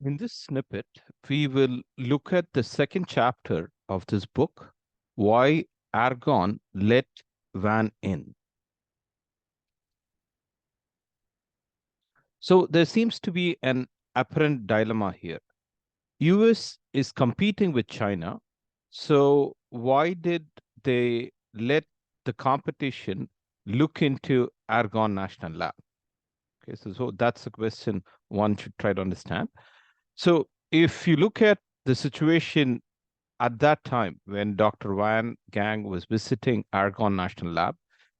In this snippet, we will look at the second chapter of this book, Why Argonne Let Wan In. So there seems to be an apparent dilemma here. US is competing with China, so why did they let the competition look into Argonne National Lab? Okay, so that's a question one should try to understand. So if you look at the situation at that time when Dr. Van Gang was visiting Argonne National Lab,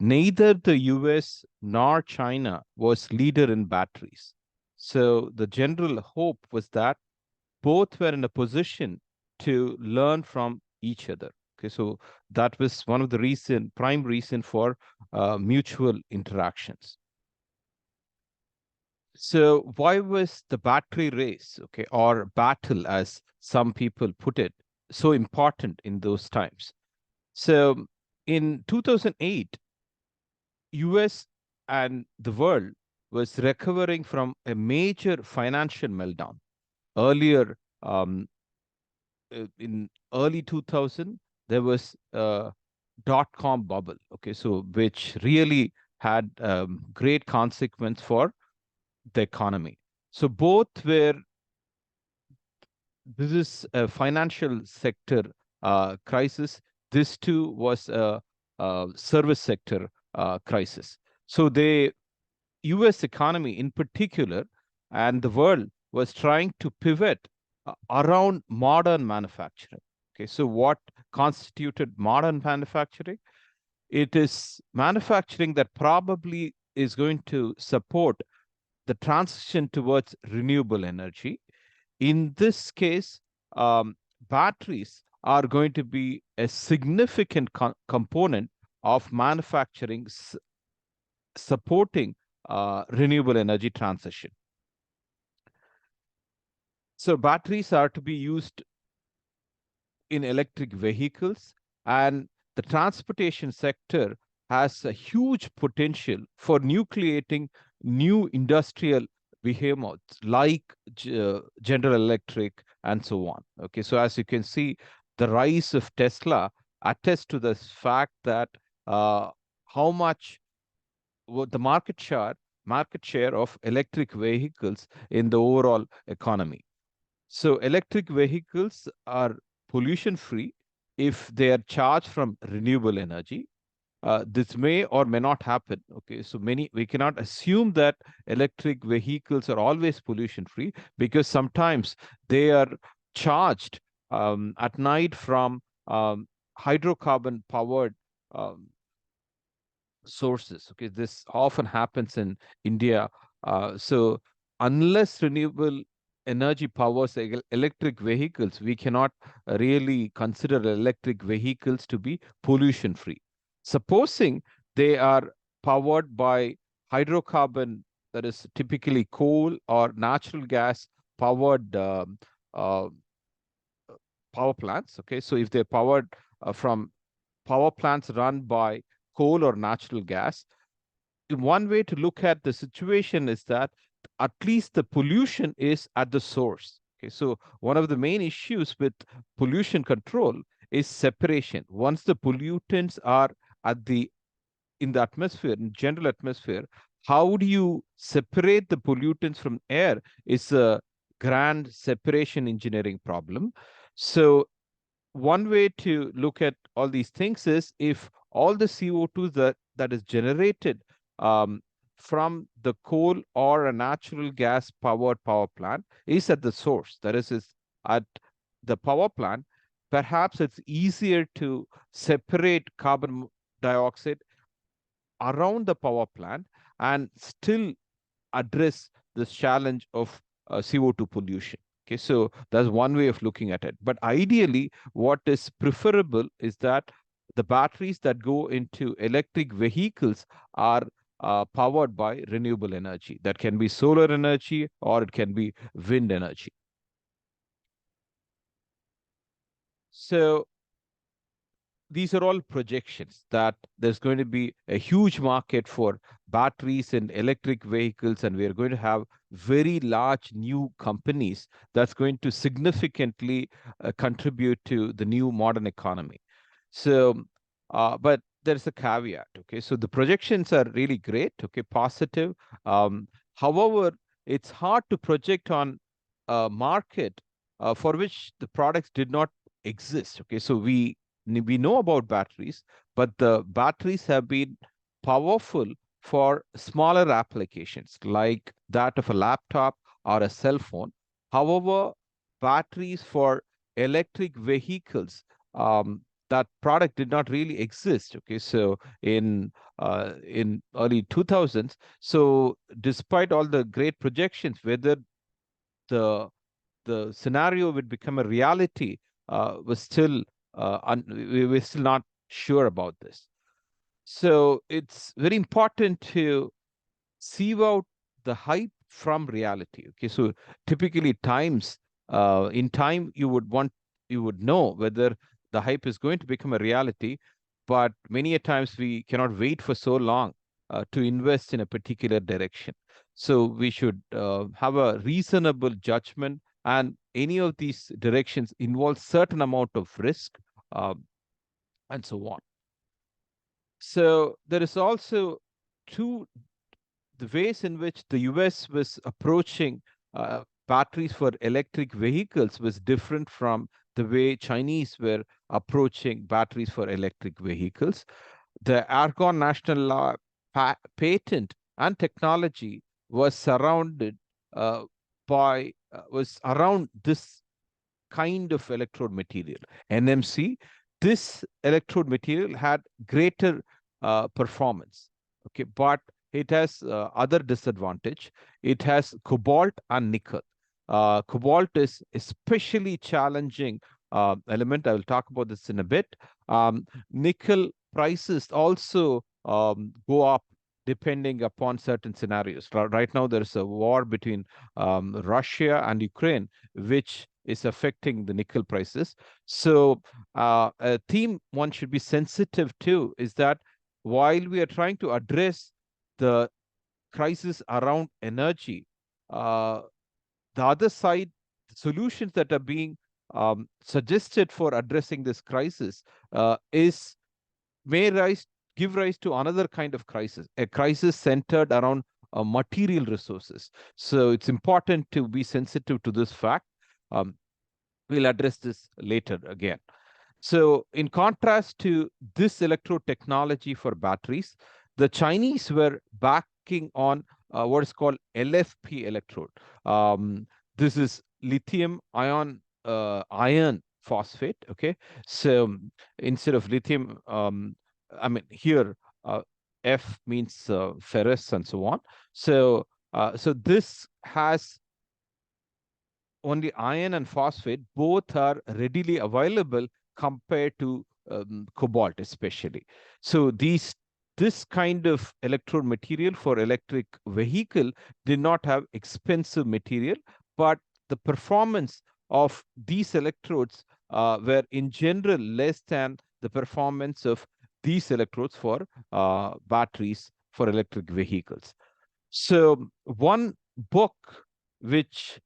neither the US nor China was leader in batteries. So the general hope was that both were in a position to learn from each other. Okay, so that was one of the prime reason for mutual interactions. So why was the battery race, okay, or battle, as some people put it, so important in those times? So in 2008, US and the world was recovering from a major financial meltdown. Earlier, in early 2000, there was a dot-com bubble, okay, so which really had great consequence for the economy. So both were, this is a financial sector crisis. This too was a service sector crisis. So the US economy in particular and the world was trying to pivot around modern manufacturing. Okay, so what constituted modern manufacturing? It is manufacturing that probably is going to support the transition towards renewable energy. In this case, batteries are going to be a significant component of manufacturing supporting renewable energy transition. So batteries are to be used in electric vehicles, and the transportation sector has a huge potential for nucleating new industrial behemoths like General Electric and so on. Okay, so as you can see, the rise of Tesla attests to the fact that how much the market share of electric vehicles in the overall economy. So electric vehicles are pollution free if they are charged from renewable energy. This may or may not happen. Okay, so we cannot assume that electric vehicles are always pollution free, because sometimes they are charged at night from hydrocarbon powered um, sources. Okay, this often happens in India. So unless renewable energy powers electric vehicles, we cannot really consider electric vehicles to be pollution free. Supposing they are powered by hydrocarbon, that is typically coal or natural gas powered uh, power plants. Okay, so if they're powered from power plants run by coal or natural gas, one way to look at the situation is that at least the pollution is at the source. Okay, so one of the main issues with pollution control is separation. Once the pollutants are at the in the atmosphere, in general atmosphere, how do you separate the pollutants from air is a grand separation engineering problem. So one way to look at all these things is if all the CO2 that is generated um, from the coal or a natural gas powered power plant is at the source, that is at the power plant, perhaps it's easier to separate carbon dioxide around the power plant and still address this challenge of CO2 pollution. Okay, so that's one way of looking at it. But ideally, what is preferable is that the batteries that go into electric vehicles are powered by renewable energy. That can be solar energy or it can be wind energy. So these are all projections that there's going to be a huge market for batteries and electric vehicles, and we're going to have very large new companies that's going to significantly contribute to the new modern economy. So, but there's a caveat. Okay, so the projections are really great. Okay, positive. However, it's hard to project on a market for which the products did not exist. Okay, so we know about batteries, but the batteries have been powerful for smaller applications like that of a laptop or a cell phone. However, batteries for electric vehicles, that product did not really exist. Okay, so in early 2000s, so despite all the great projections, whether the the scenario would become a reality was still we're still not sure about this. So it's very important to sieve out the hype from reality. Okay, so typically times in time you would know whether the hype is going to become a reality, but many a times we cannot wait for so long to invest in a particular direction. So we should have a reasonable judgment, and any of these directions involve certain amount of risk, um, and so on. So there is also two the ways in which the US was approaching batteries for electric vehicles was different from the way Chinese were approaching batteries for electric vehicles. The Argonne National Law patent and technology was surrounded was around this kind of electrode material, NMC. This electrode material had greater performance, okay, but it has other disadvantage. It has cobalt and nickel. Cobalt is especially challenging element. I will talk about this in a bit. Nickel prices also go up depending upon certain scenarios. Right now, there's a war between Russia and Ukraine, which is affecting the nickel prices. So, a theme one should be sensitive to is that while we are trying to address the crisis around energy, uh, the other side, solutions that are being suggested for addressing this crisis is may give rise to another kind of crisis, a crisis centered around material resources. So it's important to be sensitive to this fact. Um, we'll address this later again. So, in contrast to this electrode technology for batteries, the Chinese were backing on what is called LFP electrode. This is lithium iron phosphate. Okay, so instead of lithium, I mean here F means ferrous and so on. So, so this has only iron and phosphate, both are readily available compared to cobalt, especially. So this kind of electrode material for electric vehicle did not have expensive material, but the performance of these electrodes were in general less than the performance of these electrodes for batteries for electric vehicles. So one book which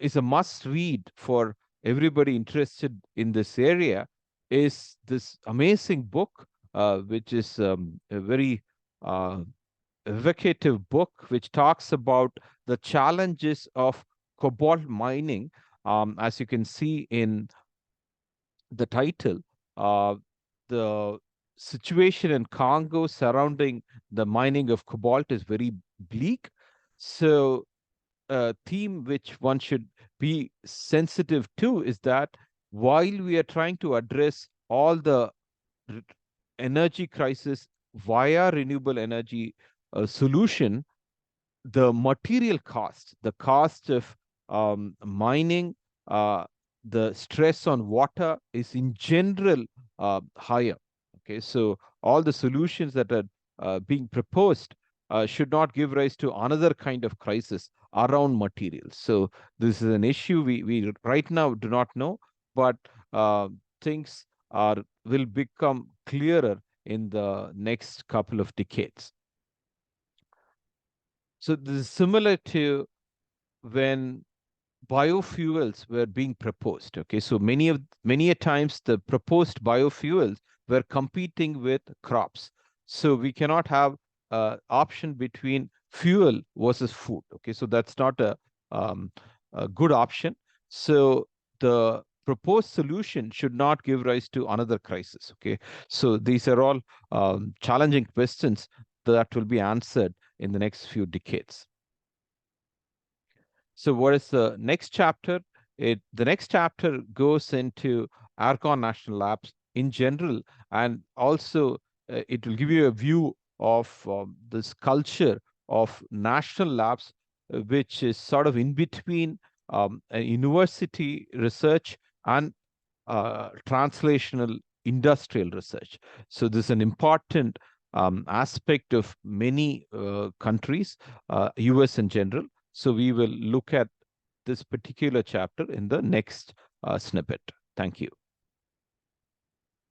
is a must read for everybody interested in this area is this amazing book, which is a very uh, evocative book, which talks about the challenges of cobalt mining. As you can see in the title, uh, the situation in Congo surrounding the mining of cobalt is very bleak. So theme which one should be sensitive to is that while we are trying to address all the energy crisis via renewable energy solution, the material cost, the cost of mining, the stress on water is in general higher. Okay, so all the solutions that are being proposed should not give rise to another kind of crisis around materials. So this is an issue we right now do not know, but things will become clearer in the next couple of decades. So this is similar to when biofuels were being proposed. Okay, so many a times the proposed biofuels were competing with crops. So we cannot have option between fuel versus food. Okay, so that's not um, a good option. So the proposed solution should not give rise to another crisis. Okay, so these are all challenging questions that will be answered in the next few decades. So what is the next chapter? The next chapter goes into Argonne National Labs in general, and also it will give you a view of this culture of national labs, which is sort of in between a university research and translational industrial research. So this is an important aspect of many countries, US in general. So we will look at this particular chapter in the next snippet. Thank you.